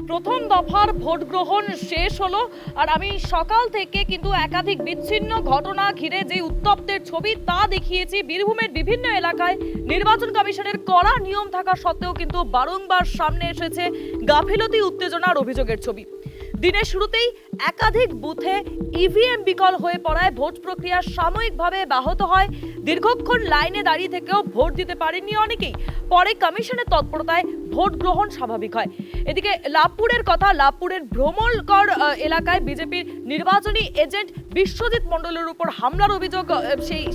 প্রথম দফার ভোট গ্রহণ শেষ হলো আর আমি সকাল থেকে কিন্তু একাধিক বিচ্ছিন্ন ঘটনা ঘিরে যে উত্তপ্তের ছবি তা দেখিয়েছি। বীরভূমের বিভিন্ন এলাকায় নির্বাচন কমিশনের কড়া নিয়ম থাকা সত্ত্বেও কিন্তু বারংবার সামনে এসেছে গাফিলতি, উত্তেজনার অভিযোগের ছবি। দিনের শুরুতেই একাধিক বুথে ইভিএম বিকল হয়ে পড়ায় ভোট প্রক্রিয়া সাময়িকভাবে ব্যাহত হয়। দীর্ঘক্ষণ লাইনে দাঁড়িয়ে থেকেও ভোট দিতে পারেননি অনেকেই। পরে কমিশনের তৎপরতায় ভোট গ্রহণ স্বাভাবিক হয়। এদিকে লাভপুরের কথা, লাভপুরের ভ্রমলকর এলাকায় বিজেপির নির্বাচনী এজেন্ট বিশ্বজিৎ মণ্ডলের উপর হামলার অভিযোগ,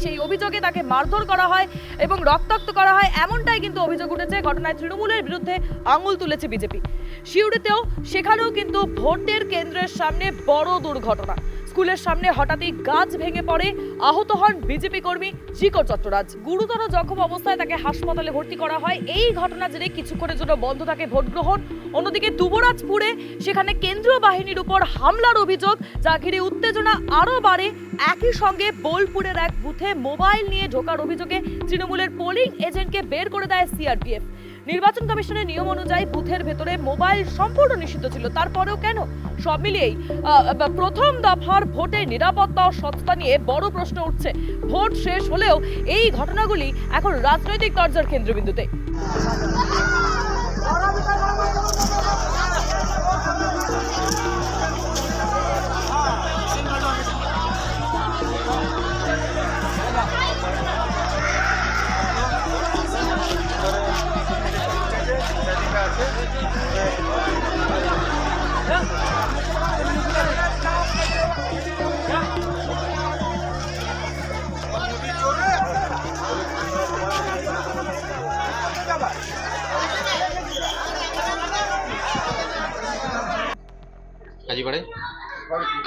সেই অভিযোগে তাকে মারধর করা হয় এবং রক্তাক্ত করা হয়, এমনটাই কিন্তু অভিযোগ উঠেছে। ঘটনায় তৃণমূলের বিরুদ্ধে আঙুল তুলেছে বিজেপি। সিউড়িতেও সেখানেও কিন্তু ভোটের কেন্দ্রের সামনে বড় দুর্ঘটনা। স্কুলের সামনে হঠাৎই গাছ ভেঙে পড়ে, আহত হন বিজেপি কর্মী জিকর চট্টরাজ। গুরুতর জখম অবস্থায় তাকে হাসপাতালে ভর্তি করা হয়। এই ঘটনা জেরে কিছুক্ষণের জন্য বন্ধ থাকে ভোট গ্রহণ। অন্যদিকে দুবরাজপুরে সেখানে কেন্দ্রীয় বাহিনীর উপর হামলার অভিযোগ, যা ঘিরে উত্তেজনা আরও বাড়ে। একই সঙ্গে বোলপুরের এক বুথে মোবাইল নিয়ে ঢোকার অভিযোগে তৃণমূলের পোলিং এজেন্টকে বের করে দেয় সিআরপিএফ। নির্বাচন কমিশনের নিয়ম অনুযায়ী বুথের ভেতরে মোবাইল সম্পূর্ণ নিষিদ্ধ ছিল, তারপরেও কেন? সব মিলিয়েই প্রথম দফার ভোটে নিরাপত্তা ও স্বচ্ছতা নিয়ে বড় প্রশ্ন উঠছে। ভোট শেষ হলেও এই ঘটনাগুলি এখন রাজনৈতিক চর্চার কেন্দ্রবিন্দুতে।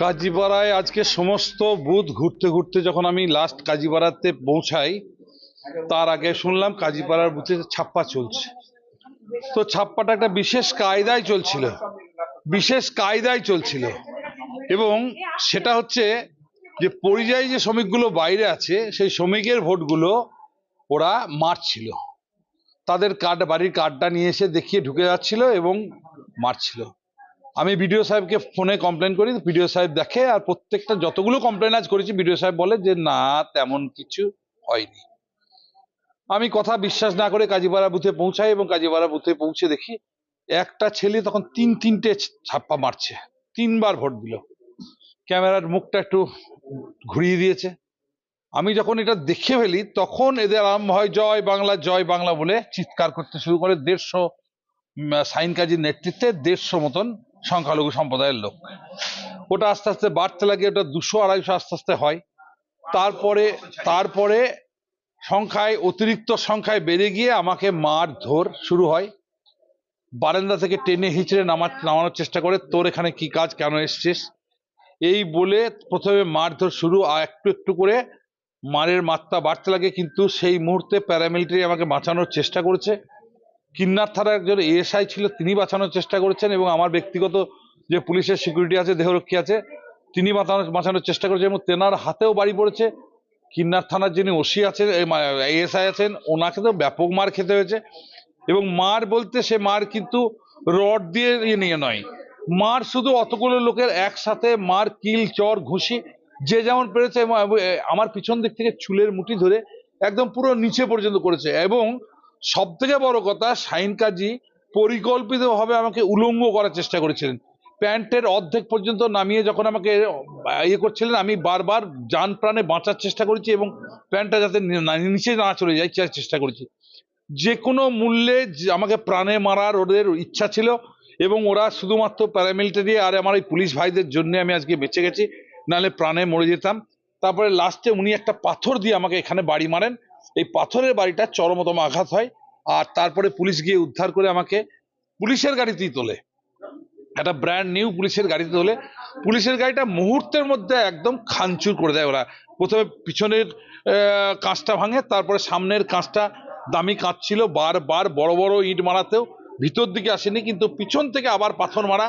কাজীপাড়ায় আজকে সমস্ত বুথ ঘুরতে ঘুরতে যখন আমি লাস্ট কাজীপাড়াতে পৌঁছাই, তার আগে শুনলাম কাজীপাড়ার বুথে ছাপ্পা চলছে। তো ছাপ্পাটা একটা বিশেষ কায়দায় চলছিল এবং সেটা হচ্ছে যে পরিযায়ী যে শ্রমিকগুলো বাইরে আছে সেই শ্রমিকের ভোটগুলো ওরা মারছিল, তাদের বাড়ির কার্ডটা নিয়ে এসে দেখিয়ে ঢুকে যাচ্ছিল এবং মারছিল। আমি বিডিও সাহেবকে ফোনে কমপ্লেন করি, বিডিও সাহেব দেখে, আর প্রত্যেকটা যতগুলো কমপ্লেন আজ করেছি বিডিও সাহেব বলে যে না, তেমন কিছু হয়নি। আমি কথা বিশ্বাস না করে কাজীপাড়া বুথে পৌঁছাই এবং কাজীপাড়া বুথে পৌঁছে দেখি একটা ছেলে তখন তিনটে ছাপ্পা মারছে, 3বার ভোট দিল। ক্যামেরার মুখটা একটু ঘুরিয়ে দিয়েছে। আমি যখন এটা দেখে ফেলি তখন এদের আরম্ভ হয় জয় বাংলা বলে চিৎকার করতে শুরু করে। 150 সাইন কাজীর নেতৃত্বে 150 মতন সংখ্যালঘু সম্প্রদায়ের লোক। ওটা আস্তে আস্তে বাড়তে লাগে, ওটা 200-250 আস্তে আস্তে হয়। তারপরে অতিরিক্ত সংখ্যায় বেড়ে গিয়ে আমাকে মারধর শুরু হয়। বারান্দা থেকে টেনে হিচড়ে নামানোর চেষ্টা করে, তোর এখানে কি কাজ, কেন এসছিস, এই বলে প্রথমে মারধর শুরু। একটু একটু করে মারের মাত্রা বাড়তে লাগে, কিন্তু সেই মুহূর্তে প্যারামিলিটারি আমাকে বাঁচানোর চেষ্টা করেছে। কিন্নার থানার একজন এএসআই ছিল, তিনি বাঁচানোর চেষ্টা করেছেন এবং আমার ব্যক্তিগত যে পুলিশের সিকিউরিটি আছে, দেহরক্ষী আছে, তিনি বাঁচানোর চেষ্টা করেছেন এবং তেনার হাতেও বাড়ি পড়েছে। কিন্নার থানার যিনি ওসি আছেন, এএসআই আছেন, ওনাকে তো ব্যাপক মার খেতে হয়েছে। এবং মার বলতে সে মার কিন্তু রড দিয়ে নিয়ে নয়, মার শুধু অতগুলো লোকের একসাথে মার, কিল, চর, ঘুষি, যে যেমন পেরেছে। আমার পিছন দিক থেকে চুলের মুঠি ধরে একদম পুরো নিচে পর্যন্ত করেছে। এবং সব থেকে বড় কথা, শাহিন কাজী পরিকল্পিতভাবে আমাকে উলঙ্গ করার চেষ্টা করেছিলেন। প্যান্টের অর্ধেক পর্যন্ত নামিয়ে যখন আমাকে করছিলেন, আমি বারবার জান প্রাণে বাঁচার চেষ্টা করেছি এবং প্যান্টটা যাতে নিচে না চলে যায় চেষ্টা করেছি। যে কোনো মূল্যে আমাকে প্রাণে মারার ওদের ইচ্ছা ছিল এবং ওরা শুধুমাত্র প্যারামিলিটারি আর আমার এই পুলিশ ভাইদের জন্য আমি আজকে বেঁচে গেছি, নাহলে প্রাণে মরে যেতাম। তারপরে লাস্টে উনি একটা পাথর দিয়ে আমাকে এখানে বাড়ি মারেন। এই পাথরের বাড়িটা চরমতম আঘাত হয়। আর তারপরে পুলিশ গিয়ে উদ্ধার করে আমাকে পুলিশের গাড়িতেই তোলে, একটা ব্র্যান্ড নিউ পুলিশের গাড়িতে তোলে। পুলিশের গাড়িটা মুহূর্তের মধ্যে একদম খানচুর করে দেয় ওরা। প্রথমে পিছনের কাঁচটা ভাঙে, তারপরে সামনের কাঁচটা, দামি কাঁচ ছিল, বারবার বড় বড় ইট মারাতেও ভিতর দিকে আসেনি, কিন্তু পিছন থেকে আবার পাথর মারা।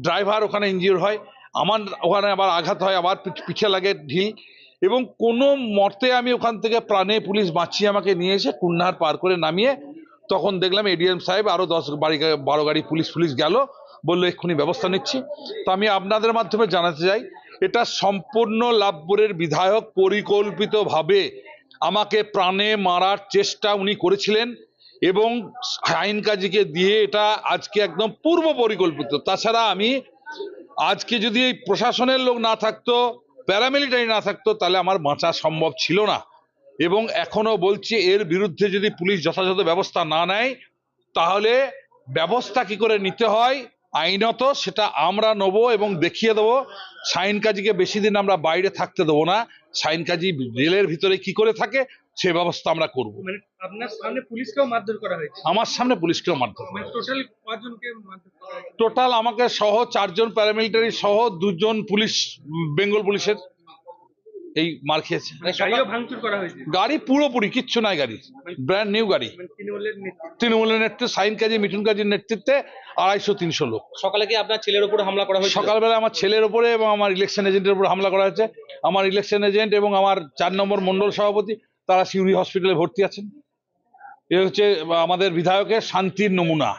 ড্রাইভার ওখানে ইনজিওর হয়, আমার ওখানে আবার আঘাত হয়, আবার পিছে লাগে ঢিল। এবং কোনো মতে আমি ওখান থেকে প্রাণে পুলিশ বাঁচিয়ে আমাকে নিয়ে এসে কুন্নাহার পার করে নামিয়ে তখন দেখলাম এডিএম সাহেব আরো 10-12 গাড়ি পুলিশ গেল, বললো এক্ষুনি ব্যবস্থা নিচ্ছি। তো আমি আপনাদের মাধ্যমে জানাতে চাই, এটা সম্পূর্ণ লাভপুরের বিধায়ক পরিকল্পিতভাবে আমাকে প্রাণে মারার চেষ্টা উনি করেছিলেন এবং আইন কাজীকে দিয়ে এটা আজকে একদম পূর্ব পরিকল্পিত। তাছাড়া আমি আজকে যদি এই প্রশাসনের লোক না থাকতো, প্যারামিলিটারি না থাকতো, তাহলে আমার বাঁচা সম্ভব ছিল না। এবং এখনো বলছি, এর বিরুদ্ধে যদি পুলিশ যথাযথ ব্যবস্থা না নেয়, তাহলে ব্যবস্থা কি করে নিতে হয় আইনত সেটা আমরা নেবো এবং দেখিয়ে দেবো। শাহিন কাজীকে বেশি দিন আমরা বাইরে থাকতে দেবো না। শাহিন কাজী জেলের ভিতরে কি করে থাকে সে ব্যবস্থা আমরা করব। মানে আপনার সামনে পুলিশকেও মারধর করা হয়েছে? আমার সামনে পুলিশকেও মারধর, মানে টোটাল কজনকে মারধর করা হয়েছে? টোটাল আমাকে সহ 4 জন প্যারামিলিটারি সহ 2 জন পুলিশ, বেঙ্গল পুলিশের এই মার খেয়েছে। গাড়িও ভাঙচুর করা হয়েছে? গাড়ি পুরোপুরি কিচ্ছু নাই, গাড়ি ব্র্যান্ড নিউ গাড়ি। মানে তৃণমূলের নেতৃত্বে? তৃণমূলের নেতৃত্বে শাহিন কাজী, মিঠুন কাজীর নেতৃত্বে 250-300 লোক। সকালে কি আপনার ছেলের উপর হামলা করা হয়েছে? সকালবেলা আমার ছেলের উপরে এবং আমার ইলেকশন এজেন্টের উপর হামলা করা হয়েছে। আমার ইলেকশন এজেন্ট এবং আমার 4 নম্বর মন্ডল সভাপতি তারা সিউড়ি হসপিটালে ভর্তি আছেন। এ হচ্ছে আমাদের বিধায়কের শান্তির নমুনা।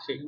ঠিক।